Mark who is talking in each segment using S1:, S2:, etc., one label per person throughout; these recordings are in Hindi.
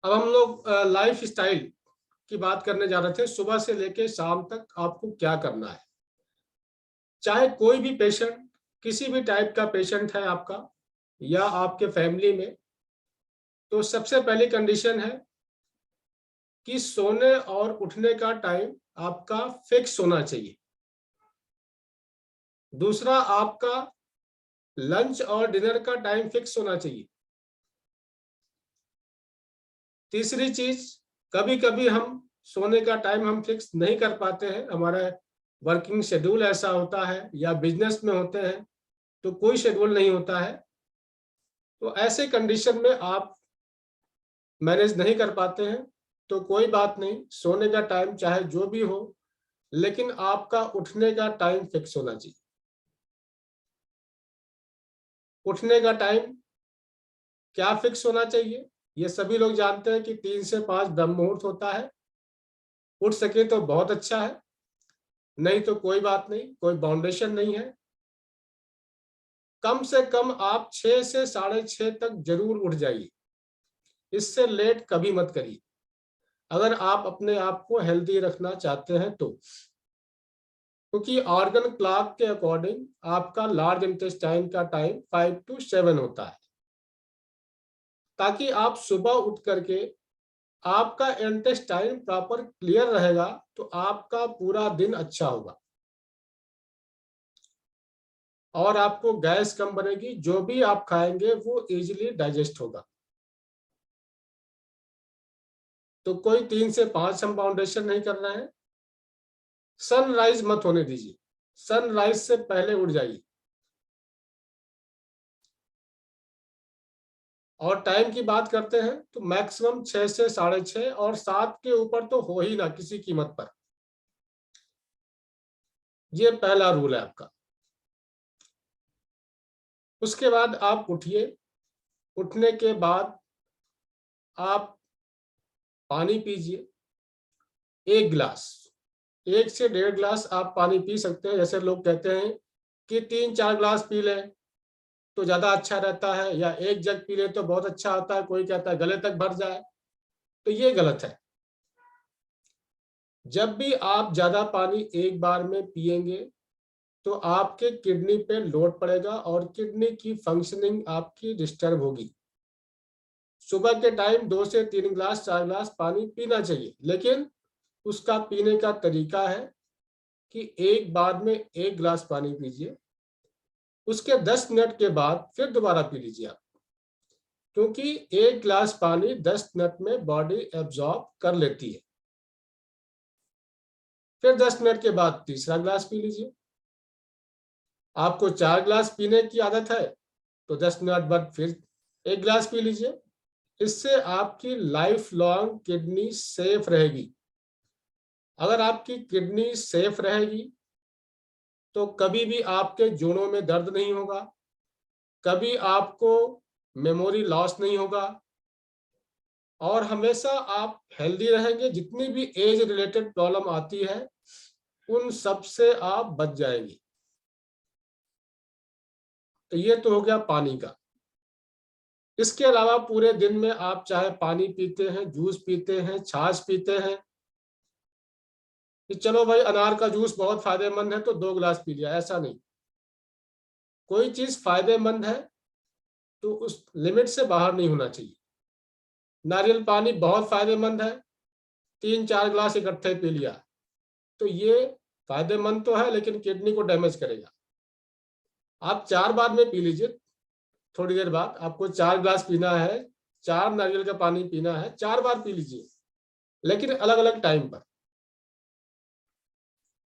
S1: अब हम लोग लाइफ स्टाइल की बात करने जा रहे थे। सुबह से लेके शाम तक आपको क्या करना है। चाहे कोई भी पेशेंट, किसी भी टाइप का पेशेंट है आपका या आपके फैमिली में, तो सबसे पहली कंडीशन है कि सोने और उठने का टाइम आपका फिक्स होना चाहिए। दूसरा, आपका लंच और डिनर का टाइम फिक्स होना चाहिए। तीसरी चीज, कभी कभी हम सोने का टाइम हम फिक्स नहीं कर पाते हैं, हमारा वर्किंग शेड्यूल ऐसा होता है या बिजनेस में होते हैं तो कोई शेड्यूल नहीं होता है। तो ऐसे कंडीशन में आप मैनेज नहीं कर पाते हैं तो कोई बात नहीं, सोने का टाइम चाहे जो भी हो, लेकिन आपका उठने का टाइम फिक्स होना चाहिए। उठने का टाइम क्या फिक्स होना चाहिए? ये सभी लोग जानते हैं कि 3 से 5 ब्रह्म मुहूर्त होता है। उठ सके तो बहुत अच्छा है, नहीं तो कोई बात नहीं, कोई बाउंडेशन नहीं है। कम से कम आप 6 से 6:30 तक जरूर उठ जाइए, इससे लेट कभी मत करिए अगर आप अपने आप को हेल्दी रखना चाहते हैं तो। क्योंकि ऑर्गन क्लॉक के अकॉर्डिंग आपका लार्ज इंटेस्टाइन का टाइम 5 to 7 होता है, ताकि आप सुबह उठ करके आपका इंटेस्टाइन प्रॉपर क्लियर रहेगा तो आपका पूरा दिन अच्छा होगा और आपको गैस कम बनेगी, जो भी आप खाएंगे वो इजीली डाइजेस्ट होगा। तो कोई 3 से 5 हम बाउंडेशन नहीं कर रहे हैं। सनराइज मत होने दीजिए, सनराइज से पहले उठ जाइए। और टाइम की बात करते हैं तो मैक्सिमम 6 से 6:30 और 7 के ऊपर तो हो ही ना किसी कीमत पर। ये पहला रूल है आपका। उसके बाद आप उठिए। उठने के बाद आप पानी पीजिए, 1 गिलास, 1 से 1.5 गिलास आप पानी पी सकते हैं। जैसे लोग कहते हैं कि 3-4 गिलास पी लें तो ज्यादा अच्छा रहता है, या 1 जग पी ले तो बहुत अच्छा होता है, कोई कहता है गले तक भर जाए, तो ये गलत है। जब भी आप ज्यादा पानी एक बार में पिएंगे तो आपके किडनी पे लोड पड़ेगा और किडनी की फंक्शनिंग आपकी डिस्टर्ब होगी। सुबह के टाइम 2 से 3 गिलास 4 गिलास पानी पीना चाहिए, लेकिन उसका पीने का तरीका है कि एक बार में 1 गिलास पानी पीजिए, उसके 10 मिनट के बाद फिर दोबारा पी लीजिए आप, क्योंकि 1 गिलास पानी 10 मिनट में बॉडी एब्जॉर्ब कर लेती है। फिर 10 मिनट के बाद तीसरा गिलास पी लीजिए। आपको 4 गिलास पीने की आदत है तो 10 मिनट बाद फिर 1 गिलास पी लीजिए। इससे आपकी लाइफ लॉन्ग किडनी सेफ रहेगी। अगर आपकी किडनी सेफ रहेगी तो कभी भी आपके जोड़ों में दर्द नहीं होगा, कभी आपको मेमोरी लॉस नहीं होगा, और हमेशा आप हेल्दी रहेंगे। जितनी भी एज रिलेटेड प्रॉब्लम आती है उन सब से आप बच जाएंगे। तो ये तो हो गया पानी का। इसके अलावा पूरे दिन में आप चाहे पानी पीते हैं, जूस पीते हैं, छाछ पीते हैं, कि चलो भाई अनार का जूस बहुत फायदेमंद है तो 2 गिलास पी लिया, ऐसा नहीं। कोई चीज फायदेमंद है तो उस लिमिट से बाहर नहीं होना चाहिए। नारियल पानी बहुत फायदेमंद है, 3-4 गिलास इकट्ठे पी लिया तो ये फायदेमंद तो है लेकिन किडनी को डैमेज करेगा। आप 4 बाद में पी लीजिए, थोड़ी देर बाद आपको 4 गिलास पीना है, 4 नारियल का पानी पीना है, 4 बार पी लीजिए, लेकिन अलग अलग टाइम पर।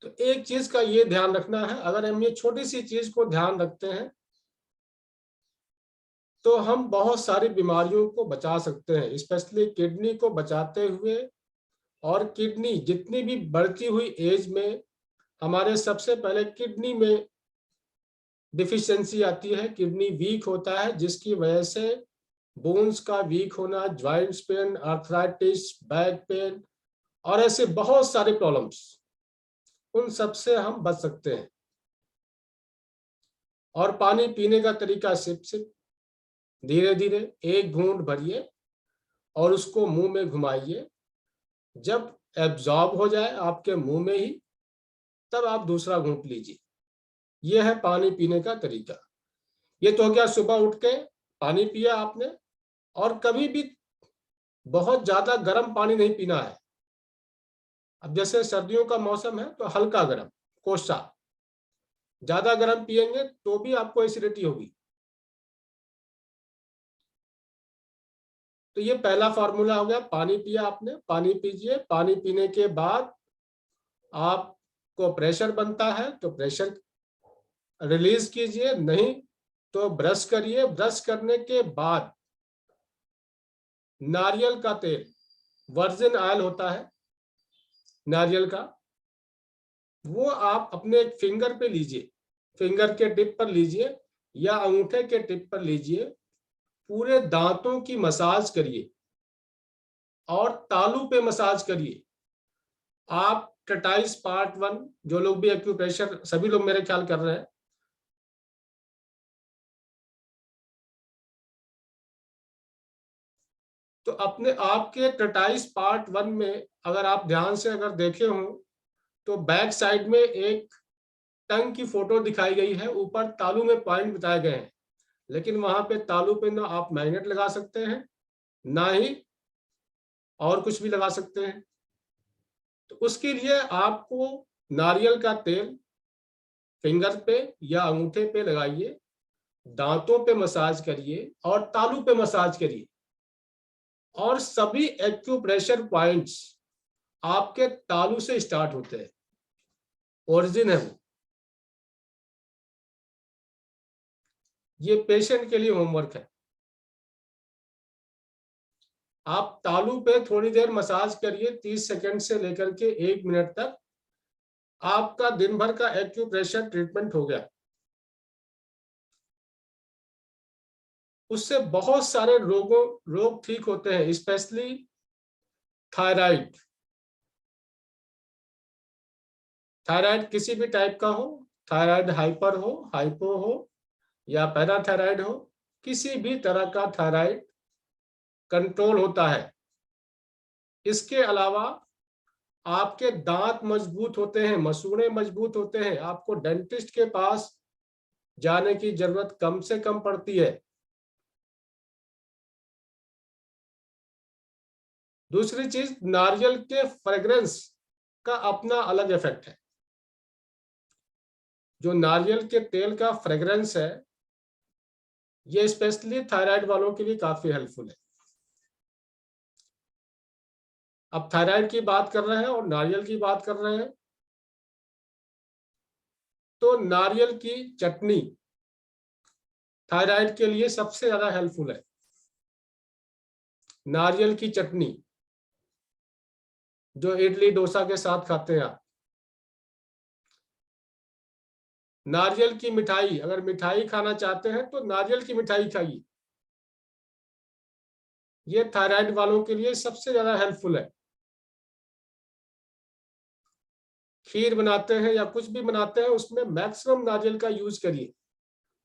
S1: तो एक चीज का ये ध्यान रखना है, अगर हम ये छोटी सी चीज को ध्यान रखते हैं तो हम बहुत सारी बीमारियों को बचा सकते हैं, स्पेशली किडनी को बचाते हुए। और किडनी जितनी भी बढ़ती हुई एज में हमारे सबसे पहले किडनी में डिफिशियंसी आती है, किडनी वीक होता है, जिसकी वजह से बोन्स का वीक होना, joints pain, arthritis, back pain और ऐसे बहुत सारे प्रॉब्लम्स, उन सब से हम बच सकते हैं। और पानी पीने का तरीका सिप सिप, धीरे धीरे 1 घूंट भरिए और उसको मुंह में घुमाइए। जब एब्जॉर्ब हो जाए आपके मुंह में ही, तब आप दूसरा घूंट लीजिए। यह है पानी पीने का तरीका। ये तो हो गया, सुबह उठ के पानी पिया आपने। और कभी भी बहुत ज्यादा गर्म पानी नहीं पीना है। अब जैसे सर्दियों का मौसम है तो हल्का गर्म, कोसा। ज्यादा गर्म पिएंगे तो भी आपको एसिडिटी होगी। तो ये पहला फार्मूला हो गया। पानी पिया आपने, पानी पीजिए। पानी पीने के बाद आपको प्रेशर बनता है तो प्रेशर रिलीज कीजिए, नहीं तो ब्रश करिए। ब्रश करने के बाद नारियल का तेल, वर्जिन ऑयल होता है नारियल का, वो आप अपने फिंगर पे लीजिए, फिंगर के टिप पर लीजिए या अंगूठे के टिप पर लीजिए। पूरे दांतों की मसाज करिए और तालू पे मसाज करिए। आप ट्रेटाइस पार्ट 1, जो लोग भी एक्यूप्रेशर, सभी लोग मेरे ख्याल कर रहे हैं, तो अपने आपके ट्रेटाइस पार्ट 1 में अगर आप ध्यान से अगर देखे हो तो बैक साइड में एक टंग की फोटो दिखाई गई है, ऊपर तालू में पॉइंट बताए गए हैं। लेकिन वहां पे तालू पे ना आप मैग्नेट लगा सकते हैं, ना ही और कुछ भी लगा सकते हैं। तो उसके लिए आपको नारियल का तेल फिंगर पे या अंगूठे पे लगाइए, दांतों पे मसाज करिए और तालू पे मसाज करिए। और सभी एक्यूप्रेशर पॉइंट्स आपके तालू से स्टार्ट होते हैं, ओरिजिन है वो। ये पेशेंट के लिए होमवर्क है। आप तालू पे थोड़ी देर मसाज करिए, 30 सेकंड से लेकर के 1 मिनट तक। आपका दिन भर का एक्यूप्रेशर ट्रीटमेंट हो गया। उससे बहुत सारे रोग ठीक होते हैं, स्पेशली थायराइड। थायराइड किसी भी टाइप का हो, थायराइड हाइपर हो, हाइपो हो या पैराथायराइड हो, किसी भी तरह का थायराइड कंट्रोल होता है। इसके अलावा आपके दांत मजबूत होते हैं, मसूड़े मजबूत होते हैं, आपको डेंटिस्ट के पास जाने की जरूरत कम से कम पड़ती है। दूसरी चीज, नारियल के फ्रेग्रेंस का अपना अलग इफेक्ट है। जो नारियल के तेल का फ्रेग्रेंस है, ये स्पेशली थायराइड वालों के लिए काफी हेल्पफुल है। अब थायराइड की बात कर रहे हैं और नारियल की बात कर रहे हैं, तो नारियल की चटनी थायराइड के लिए सबसे ज्यादा हेल्पफुल है। नारियल की चटनी जो इडली डोसा के साथ खाते हैं आप। नारियल की मिठाई, अगर मिठाई खाना चाहते हैं तो नारियल की मिठाई खाइए। ये थायराइड वालों के लिए सबसे ज्यादा हेल्पफुल है। खीर बनाते हैं या कुछ भी बनाते हैं, उसमें मैक्सिमम नारियल का यूज करिए,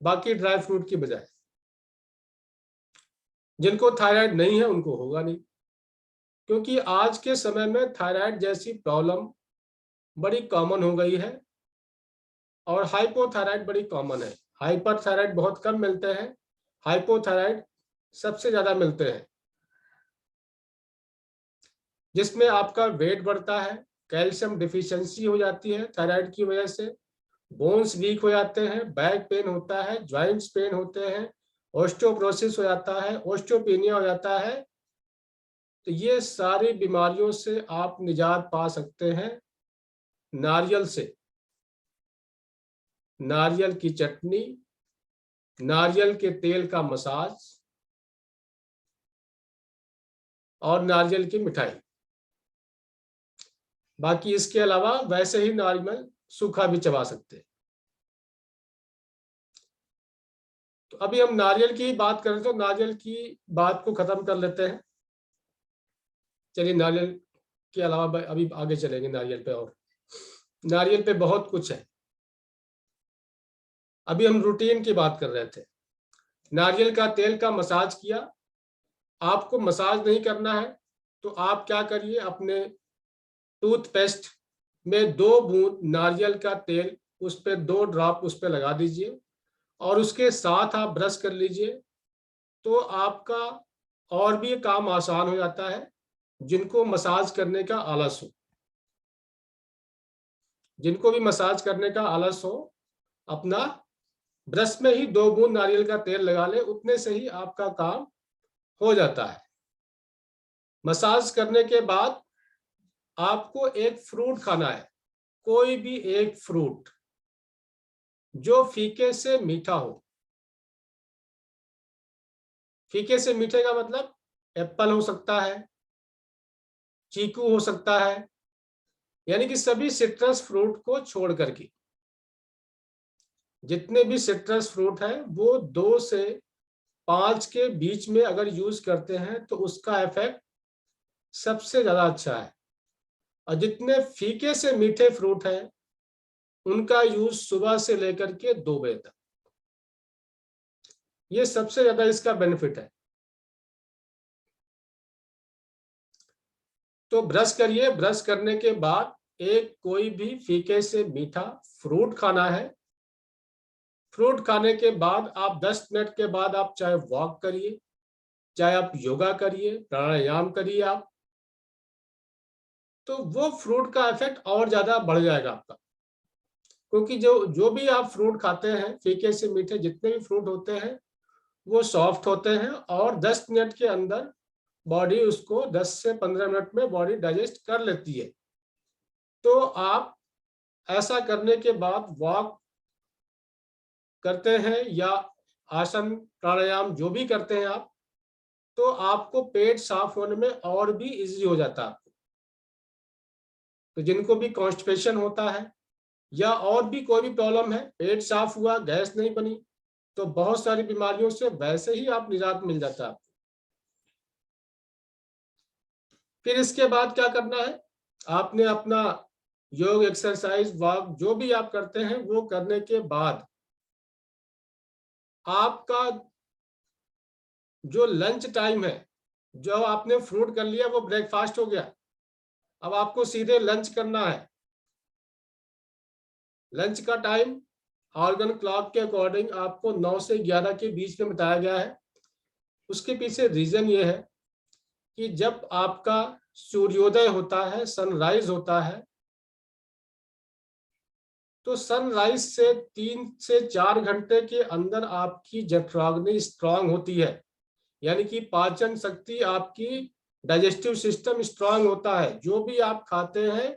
S1: बाकी ड्राई फ्रूट की बजाय। जिनको थायराइड नहीं है उनको होगा नहीं, क्योंकि आज के समय में थायराइड जैसी प्रॉब्लम बड़ी कॉमन हो गई है और हाइपोथायराइड बड़ी कॉमन है। हाइपर थायराइड बहुत कम मिलते हैं, हाइपोथायराइड सबसे ज्यादा मिलते हैं, जिसमें आपका वेट बढ़ता है, कैल्शियम डिफिशियंसी हो जाती है थायराइड की वजह से, बोन्स वीक हो जाते हैं, बैक पेन होता है, ज्वाइंट्स पेन होते हैं, ऑस्टियोपोरोसिस हो जाता है, ऑस्टियोपेनिया हो जाता है। तो ये सारी बीमारियों से आप निजात पा सकते हैं नारियल से। नारियल की चटनी, नारियल के तेल का मसाज और नारियल की मिठाई। बाकी इसके अलावा वैसे ही नारियल सूखा भी चबा सकते हैं। तो अभी हम नारियल की बात करें तो नारियल की बात को खत्म कर लेते हैं। चलिए, नारियल के अलावा अभी आगे चलेंगे नारियल पे। और नारियल पे बहुत कुछ है। अभी हम रूटीन की बात कर रहे थे। नारियल का तेल का मसाज किया, आपको मसाज नहीं करना है तो आप क्या करिए, अपने टूथपेस्ट में 2 बूंद नारियल का तेल, उस पर 2 ड्रॉप उस पर लगा दीजिए और उसके साथ आप ब्रश कर लीजिए। तो आपका और भी काम आसान हो जाता है। जिनको मसाज करने का आलस हो, जिनको भी मसाज करने का आलस हो, अपना ब्रश में ही 2 बूंद नारियल का तेल लगा ले, उतने से ही आपका काम हो जाता है। मसाज करने के बाद आपको एक फ्रूट खाना है, कोई भी एक फ्रूट जो फीके से मीठा हो। फीके से मीठे का मतलब एप्पल हो सकता है, चीकू हो सकता है, यानी कि सभी सिट्रस फ्रूट को छोड़ करके जितने भी सिट्रस फ्रूट हैं वो 2 से 5 के बीच में अगर यूज करते हैं तो उसका इफेक्ट सबसे ज्यादा अच्छा है। और जितने फीके से मीठे फ्रूट हैं उनका यूज सुबह से लेकर के 2 बजे तक, ये सबसे ज्यादा इसका बेनिफिट है। तो ब्रश करिए, ब्रश करने के बाद एक कोई भी फीके से मीठा फ्रूट खाना है। फ्रूट खाने के बाद आप 10 मिनट के बाद आप चाहे वॉक करिए, चाहे आप योगा करिए, प्राणायाम करिए आप, तो वो फ्रूट का इफेक्ट और ज्यादा बढ़ जाएगा आपका। क्योंकि जो जो भी आप फ्रूट खाते हैं, फीके से मीठे जितने भी फ्रूट होते हैं वो सॉफ्ट होते हैं और 10 मिनट के अंदर बॉडी उसको 10 से 15 मिनट में बॉडी डाइजेस्ट कर लेती है। तो आप ऐसा करने के बाद वॉक करते हैं या आसन प्राणायाम जो भी करते हैं आप, तो आपको पेट साफ होने में और भी इजी हो जाता है आपको। तो जिनको भी कॉन्स्टिपेशन होता है या और भी कोई भी प्रॉब्लम है, पेट साफ हुआ, गैस नहीं बनी, तो बहुत सारी बीमारियों से वैसे ही आप निजात मिल जाता है। फिर इसके बाद क्या करना है, आपने अपना योग, एक्सरसाइज, वॉक जो भी आप करते हैं वो करने के बाद आपका जो लंच टाइम है, जो आपने फ्रूट कर लिया वो ब्रेकफास्ट हो गया, अब आपको सीधे लंच करना है। लंच का टाइम ऑर्गन क्लॉक के अकॉर्डिंग आपको 9 से 11 के बीच में बताया गया है। उसके पीछे रीजन ये है कि जब आपका सूर्योदय होता है, सनराइज होता है, तो सनराइज से 3 से 4 घंटे के अंदर आपकी जठराग्नि स्ट्रांग होती है, यानी कि पाचन शक्ति आपकी, डाइजेस्टिव सिस्टम स्ट्रांग होता है, जो भी आप खाते हैं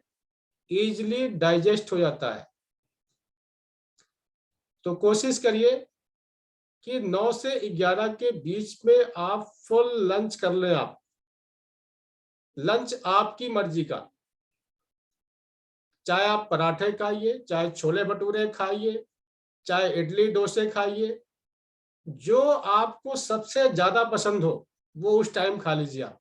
S1: इजीली डाइजेस्ट हो जाता है। तो कोशिश करिए कि 9 से 11 के बीच में आप फुल लंच कर लें। आप लंच आपकी मर्जी का, चाहे आप पराठे खाइए, चाहे छोले भटूरे खाइए, चाहे इडली डोसे खाइए, जो आपको सबसे ज्यादा पसंद हो वो उस टाइम खा लीजिए आप।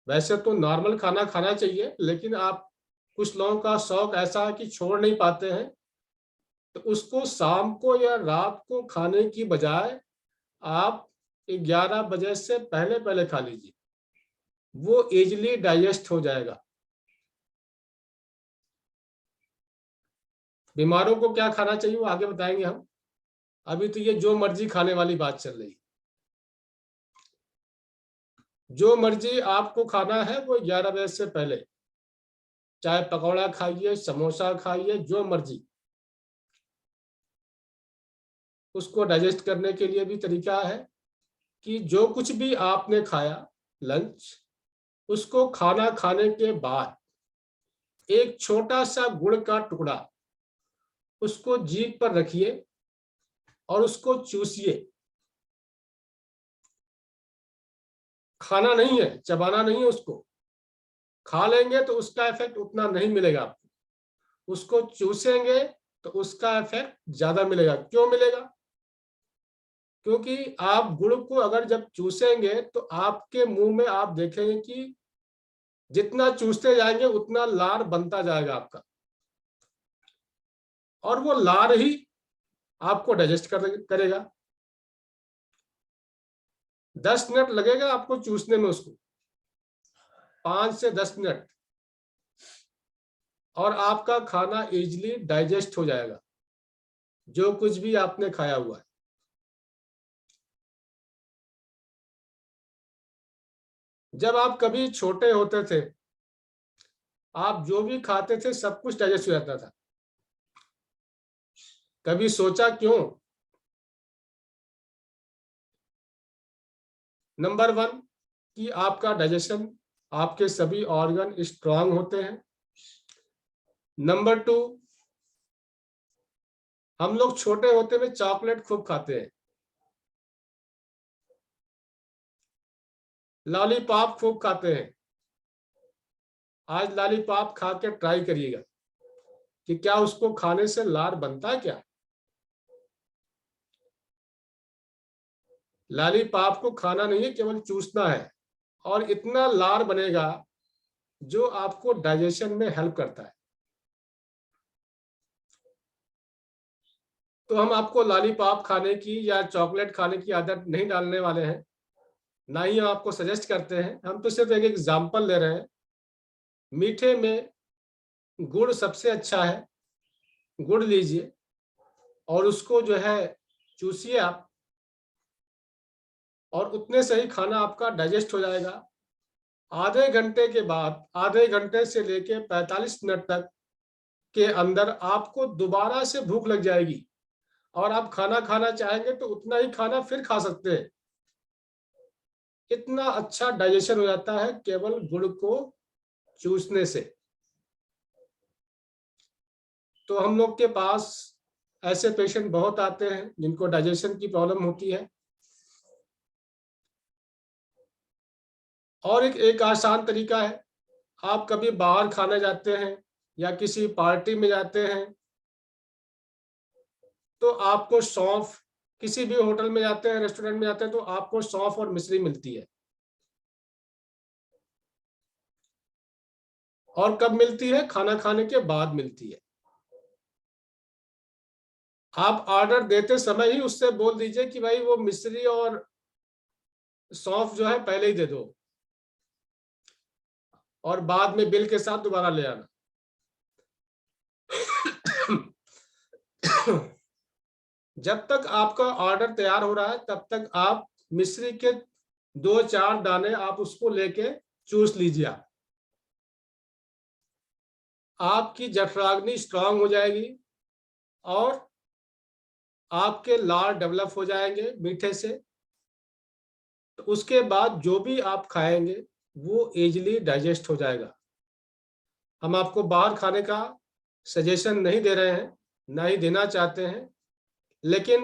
S1: वैसे तो नॉर्मल खाना खाना चाहिए, लेकिन आप, कुछ लोगों का शौक ऐसा है कि छोड़ नहीं पाते हैं, तो उसको शाम को या रात को खाने की बजाय आप 11 बजे से पहले पहले खा लीजिए, वो इजीली डाइजेस्ट हो जाएगा। बीमारों को क्या खाना चाहिए वो आगे बताएंगे हम, अभी तो ये जो मर्जी खाने वाली बात चल रही है। जो मर्जी आपको खाना है वो 11 बजे से पहले, चाहे पकौड़ा खाइए, समोसा खाइए, जो मर्जी। उसको डाइजेस्ट करने के लिए भी तरीका है कि जो कुछ भी आपने खाया लंच, उसको खाना खाने के बाद एक छोटा सा गुड़ का टुकड़ा उसको जीभ पर रखिए और उसको चूसिए। खाना नहीं है, चबाना नहीं है, उसको खा लेंगे तो उसका इफेक्ट उतना नहीं मिलेगा आपको, उसको चूसेंगे तो उसका इफेक्ट ज्यादा मिलेगा। क्यों मिलेगा? क्योंकि आप गुड़ को अगर जब चूसेंगे तो आपके मुंह में आप देखेंगे कि जितना चूसते जाएंगे उतना लार बनता जाएगा आपका, और वो लार ही आपको डाइजेस्ट करेगा। 10 मिनट लगेगा आपको चूसने में उसको, 5 से 10 मिनट, और आपका खाना इजीली डाइजेस्ट हो जाएगा, जो कुछ भी आपने खाया हुआ है। जब आप कभी छोटे होते थे, आप जो भी खाते थे सब कुछ डाइजेस्ट हो जाता था। कभी सोचा क्यों? नंबर 1 कि आपका डाइजेशन, आपके सभी ऑर्गन स्ट्रांग होते हैं। नंबर 2, हम लोग छोटे होते में चॉकलेट खूब खाते हैं, लॉलीपॉप खूब खाते हैं। आज लॉलीपॉप खा के ट्राई करिएगा कि क्या उसको खाने से लार बनता है क्या? लॉलीपॉप को खाना नहीं है, केवल चूसना है, और इतना लार बनेगा जो आपको डाइजेशन में हेल्प करता है। तो हम आपको लॉलीपॉप खाने की या चॉकलेट खाने की आदत नहीं डालने वाले हैं, ना ही हम आपको सजेस्ट करते हैं। हम तो सिर्फ एक एग्जाम्पल ले रहे हैं। मीठे में गुड़ सबसे अच्छा है, गुड़ लीजिए और उसको जो है चूसिए आप, और उतने से ही खाना आपका डाइजेस्ट हो जाएगा। आधे घंटे के बाद, आधे घंटे से लेके 45 मिनट तक के अंदर आपको दोबारा से भूख लग जाएगी, और आप खाना खाना चाहेंगे तो उतना ही खाना फिर खा सकते हैं। इतना अच्छा डाइजेशन हो जाता है केवल गुड़ को चूसने से। तो हम लोग के पास ऐसे पेशेंट बहुत आते हैं जिनको डाइजेशन की प्रॉब्लम होती है। और एक आसान तरीका है, आप कभी बाहर खाने जाते हैं या किसी पार्टी में जाते हैं, तो आपको सौंफ, किसी भी होटल में जाते हैं, रेस्टोरेंट में जाते हैं, तो आपको सौंफ और मिश्री मिलती है। और कब मिलती है? खाना खाने के बाद मिलती है। आप ऑर्डर देते समय ही उससे बोल दीजिए कि भाई वो मिश्री और सौंफ जो है पहले ही दे दो, और बाद में बिल के साथ दोबारा ले आना। जब तक आपका ऑर्डर तैयार हो रहा है तब तक आप मिश्री के 2-4 दाने आप उसको लेके चूस लीजिए। आपकी जठराग्नि स्ट्रांग हो जाएगी और आपके लार डेवलप हो जाएंगे मीठे से। तो उसके बाद जो भी आप खाएंगे वो इजीली डाइजेस्ट हो जाएगा। हम आपको बाहर खाने का सजेशन नहीं दे रहे हैं, ना ही देना चाहते हैं, लेकिन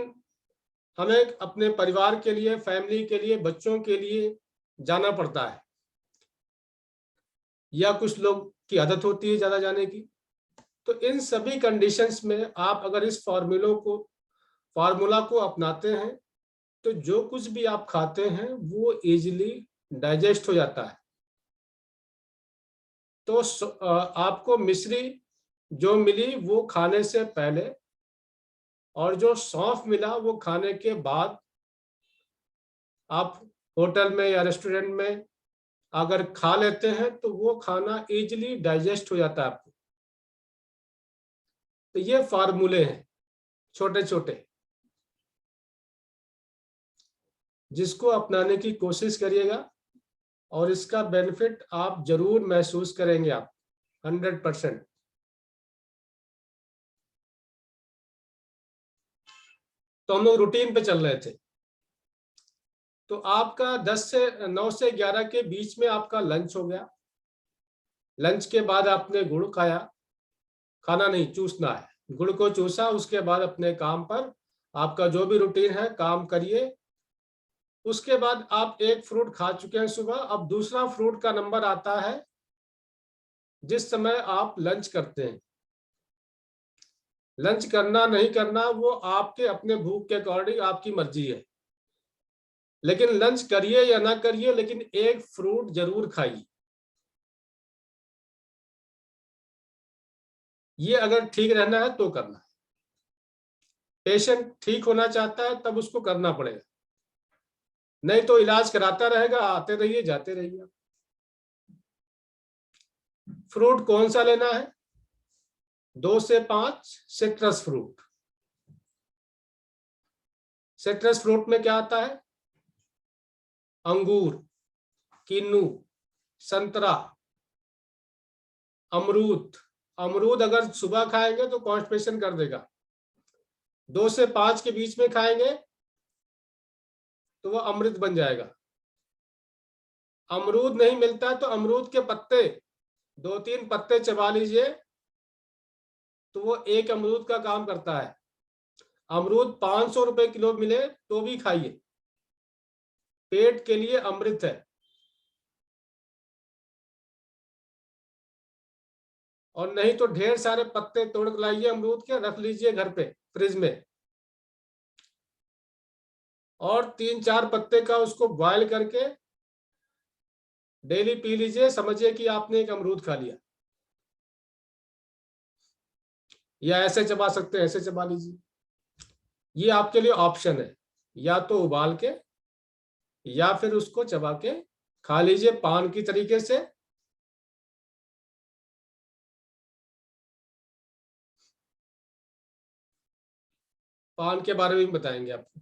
S1: हमें अपने परिवार के लिए, फैमिली के लिए, बच्चों के लिए जाना पड़ता है, या कुछ लोग की आदत होती है ज़्यादा जाने की। तो इन सभी कंडीशंस में आप अगर इस फार्मूला को अपनाते हैं तो जो कुछ भी आप खाते हैं वो इजीली डाइजेस्ट हो जाता है। तो आपको मिश्री जो मिली वो खाने से पहले, और जो सौंफ मिला वो खाने के बाद, आप होटल में या रेस्टोरेंट में अगर खा लेते हैं तो वो खाना इजीली डाइजेस्ट हो जाता है आपको। तो ये फार्मूले हैं छोटे छोटे, जिसको अपनाने की कोशिश करिएगा, और इसका बेनिफिट आप जरूर महसूस करेंगे आप 100%। तो हम लोग रूटीन पे चल रहे थे। तो आपका 9 से 11 के बीच में आपका लंच हो गया। लंच के बाद आपने गुड़ खाया, खाना नहीं चूसना है, गुड़ को चूसा, उसके बाद अपने काम पर, आपका जो भी रूटीन है काम करिए। उसके बाद आप एक फ्रूट खा चुके हैं सुबह, अब दूसरा फ्रूट का नंबर आता है जिस समय आप लंच करते हैं। लंच करना नहीं करना वो आपके अपने भूख के अकॉर्डिंग आपकी मर्जी है, लेकिन लंच करिए या ना करिए, लेकिन एक फ्रूट जरूर खाइए। ये अगर ठीक रहना है तो करना है। पेशेंट ठीक होना चाहता है तब उसको करना पड़ेगा। नहीं तो इलाज कराता रहेगा, आते रहिए जाते रहिए। फ्रूट कौन सा लेना है? 2 से 5 सिट्रस फ्रूट। सिट्रस फ्रूट में क्या आता है? अंगूर, किन्नू, संतरा, अमरूद। अमरूद अगर सुबह खाएंगे तो कॉन्स्टिपेशन कर देगा। 2 से 5 के बीच में खाएंगे तो वो अमृत बन जाएगा। अमरूद नहीं मिलता तो अमरूद के पत्ते, 2-3 पत्ते चबा लीजिए तो वो एक अमरूद का काम करता है। अमरूद 500 रुपए किलो मिले तो भी खाइए, पेट के लिए अमृत है। और नहीं तो ढेर सारे पत्ते तोड़ लाइए अमरूद के, रख लीजिए घर पे फ्रिज में, और 3-4 पत्ते का उसको बॉयल करके डेली पी लीजिए, समझिए कि आपने एक अमरूद खा लिया। या ऐसे चबा सकते हैं, ऐसे चबा लीजिए। ये आपके लिए ऑप्शन है, या तो उबाल के या फिर उसको चबा के खा लीजिए पान की तरीके से। पान के बारे में बताएंगे आपको।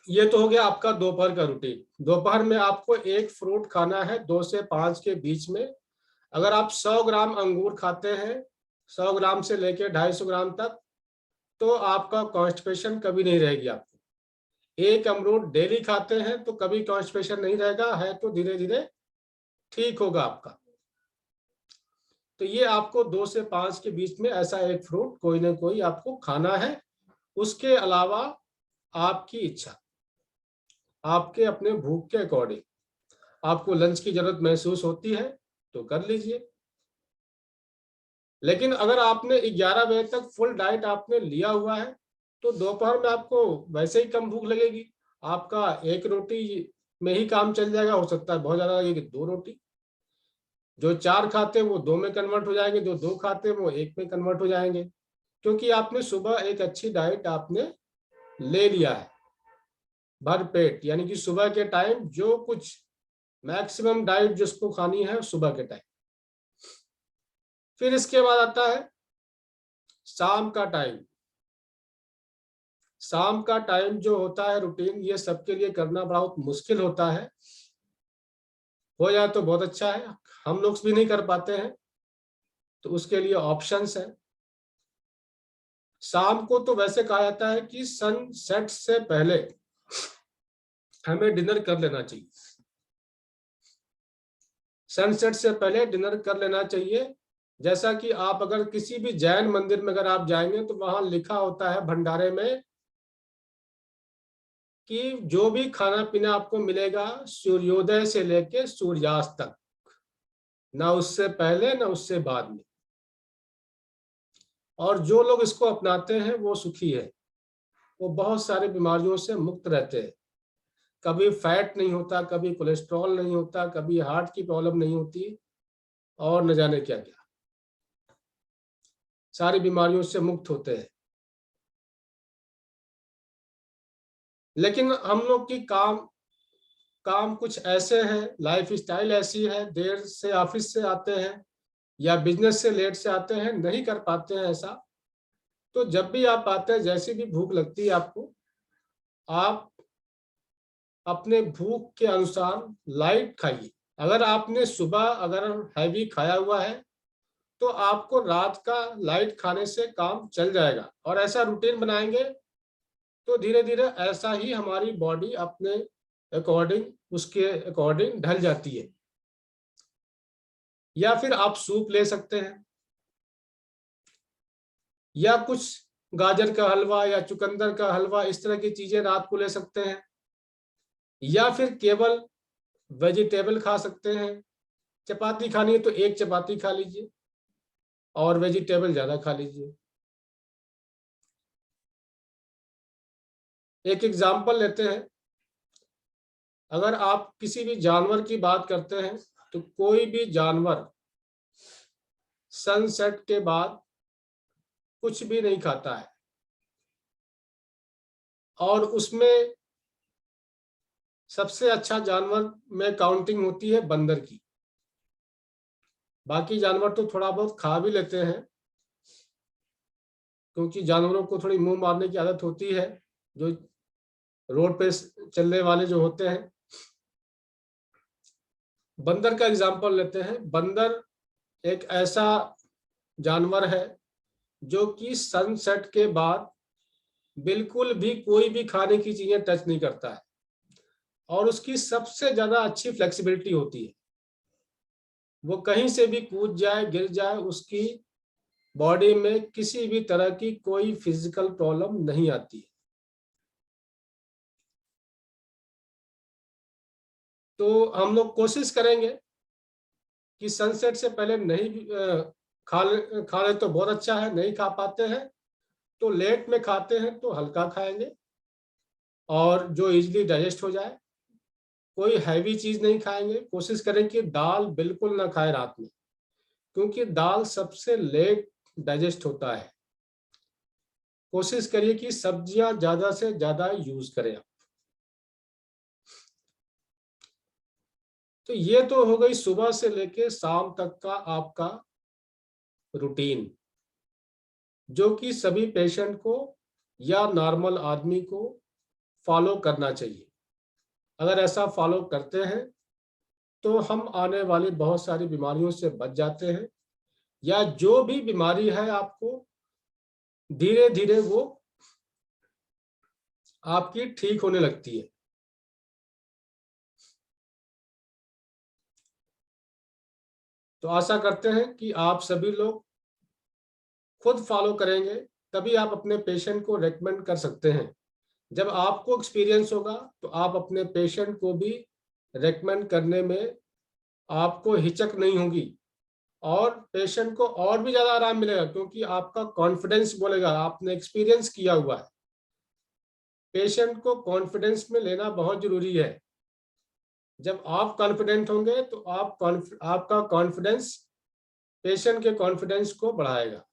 S1: ये तो हो गया आपका दोपहर का रूटीन। दोपहर में आपको एक फ्रूट खाना है 2 से 5 के बीच में। अगर आप 100 ग्राम अंगूर खाते हैं, 100 ग्राम से लेकर 250 ग्राम तक, तो आपका कॉन्स्टिपेशन कभी नहीं रहेगी आपको। एक अमरूद डेली खाते हैं तो कभी कॉन्स्टिपेशन नहीं रहेगा, है तो धीरे धीरे ठीक होगा आपका। तो ये आपको 2 से 5 के बीच में ऐसा एक फ्रूट कोई ना कोई आपको खाना है। उसके अलावा आपकी इच्छा, आपके अपने भूख के अकॉर्डिंग आपको लंच की जरूरत महसूस होती है तो कर लीजिए। लेकिन अगर आपने 11 बजे तक फुल डाइट आपने लिया हुआ है तो दोपहर में आपको वैसे ही कम भूख लगेगी। आपका एक रोटी में ही काम चल जाएगा, हो सकता है बहुत ज्यादा लगेगी 2 रोटी। जो 4 खाते हैं वो 2 में कन्वर्ट हो जाएंगे, जो 2 खाते हैं वो 1 में कन्वर्ट हो जाएंगे, क्योंकि आपने सुबह एक अच्छी डाइट आपने ले लिया है भर पेट। यानी कि सुबह के टाइम जो कुछ मैक्सिमम डाइट जिसको खानी है सुबह के टाइम। फिर इसके बाद आता है शाम का टाइम। शाम का टाइम जो होता है रूटीन, ये सबके लिए करना बहुत मुश्किल होता है। हो जाए तो बहुत अच्छा है, हम लोग भी नहीं कर पाते हैं तो उसके लिए ऑप्शंस है। शाम को तो वैसे कहा जाता है कि सनसेट से पहले हमें डिनर कर लेना चाहिए। सनसेट से पहले डिनर कर लेना चाहिए। जैसा कि आप अगर किसी भी जैन मंदिर में अगर आप जाएंगे तो वहां लिखा होता है भंडारे में कि जो भी खाना पीना आपको मिलेगा सूर्योदय से लेकर सूर्यास्त तक, ना उससे पहले ना उससे बाद में। और जो लोग इसको अपनाते हैं वो सुखी है, वो बहुत सारी बीमारियों से मुक्त रहते हैं। कभी फैट नहीं होता, कभी कोलेस्ट्रॉल नहीं होता, कभी हार्ट की प्रॉब्लम नहीं होती, और न जाने क्या क्या सारी बीमारियों से मुक्त होते हैं। लेकिन हम लोग की काम काम कुछ ऐसे हैं, लाइफ स्टाइल ऐसी है, देर से ऑफिस से आते हैं या बिजनेस से लेट से आते हैं, नहीं कर पाते हैं ऐसा। तो जब भी आप आते हैं, जैसी भी भूख लगती है आपको, आप अपने भूख के अनुसार लाइट खाइए। अगर आपने सुबह अगर हैवी खाया हुआ है तो आपको रात का लाइट खाने से काम चल जाएगा। और ऐसा रूटीन बनाएंगे तो धीरे धीरे ऐसा ही हमारी बॉडी अपने अकॉर्डिंग, उसके अकॉर्डिंग ढल जाती है। या फिर आप सूप ले सकते हैं, या कुछ गाजर का हलवा या चुकंदर का हलवा, इस तरह की चीजें रात को ले सकते हैं। या फिर केवल वेजिटेबल खा सकते हैं। चपाती खानी है तो एक चपाती खा लीजिए और वेजिटेबल ज्यादा खा लीजिए। एक एग्जाम्पल लेते हैं, अगर आप किसी भी जानवर की बात करते हैं तो कोई भी जानवर सनसेट के बाद कुछ भी नहीं खाता है। और उसमें सबसे अच्छा जानवर में काउंटिंग होती है बंदर की। बाकी जानवर तो थोड़ा बहुत खा भी लेते हैं, क्योंकि जानवरों को थोड़ी मुंह मारने की आदत होती है, जो रोड पे चलने वाले जो होते हैं। बंदर का एग्जांपल लेते हैं। बंदर एक ऐसा जानवर है जो कि सनसेट के बाद बिल्कुल भी कोई भी खाने की चीजें टच नहीं करता है, और उसकी सबसे ज्यादा अच्छी फ्लेक्सिबिलिटी होती है। वो कहीं से भी कूद जाए, गिर जाए, उसकी बॉडी में किसी भी तरह की कोई फिजिकल प्रॉब्लम नहीं आती है। तो हम लोग कोशिश करेंगे कि सनसेट से पहले नहीं खा ले तो बहुत अच्छा है, नहीं खा पाते हैं तो लेट में खाते हैं तो हल्का खाएंगे और जो इजीली डाइजेस्ट हो जाए। कोई हैवी चीज नहीं खाएंगे। कोशिश करें कि दाल बिल्कुल ना खाएं रात में, क्योंकि दाल सबसे लेट डाइजेस्ट होता है। कोशिश करिए कि सब्जियां ज्यादा से ज्यादा यूज करें आप। तो ये तो हो गई सुबह से लेके शाम तक का आपका रूटीन, जो कि सभी पेशेंट को या नॉर्मल आदमी को फॉलो करना चाहिए। अगर ऐसा फॉलो करते हैं तो हम आने वाली बहुत सारी बीमारियों से बच जाते हैं, या जो भी बीमारी है आपको धीरे धीरे वो आपकी ठीक होने लगती है। तो आशा करते हैं कि आप सभी लोग खुद फॉलो करेंगे, तभी आप अपने पेशेंट को रेकमेंड कर सकते हैं। जब आपको एक्सपीरियंस होगा तो आप अपने पेशेंट को भी रेकमेंड करने में आपको हिचक नहीं होगी, और पेशेंट को और भी ज्यादा आराम मिलेगा, क्योंकि आपका कॉन्फिडेंस बोलेगा, आपने एक्सपीरियंस किया हुआ है। पेशेंट को कॉन्फिडेंस में लेना बहुत जरूरी है। जब आप कॉन्फिडेंट होंगे तो आपका कॉन्फिडेंस पेशेंट के कॉन्फिडेंस को बढ़ाएगा।